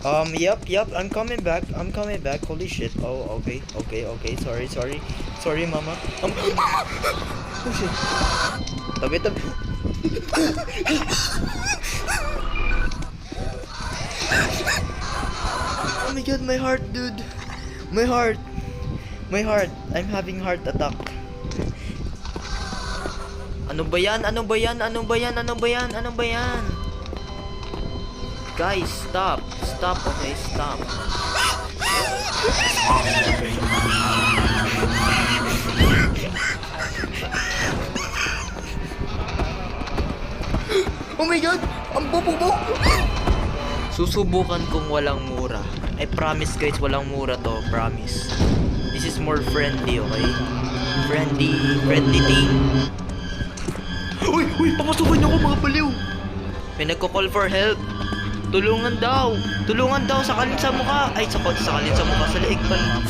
Yep, I'm coming back. Holy shit. Oh, okay. Sorry, mama. Oh shit. Tabi. Oh my god, my heart, dude. My heart. I'm having heart attack. Ano ba yan? Guys, stop. Okay, stop. Oh my god! Ang bobo! Susubukan kong walang mura. I promise guys, walang mura to. Promise. This is more friendly, okay? Friendly thing. Uy! Pamasukin ako mga baliw! May nagko-call for help. Tulungan daw sa kalin sa mukha. Ay, sa kalin sa mukha, sa leeg pala.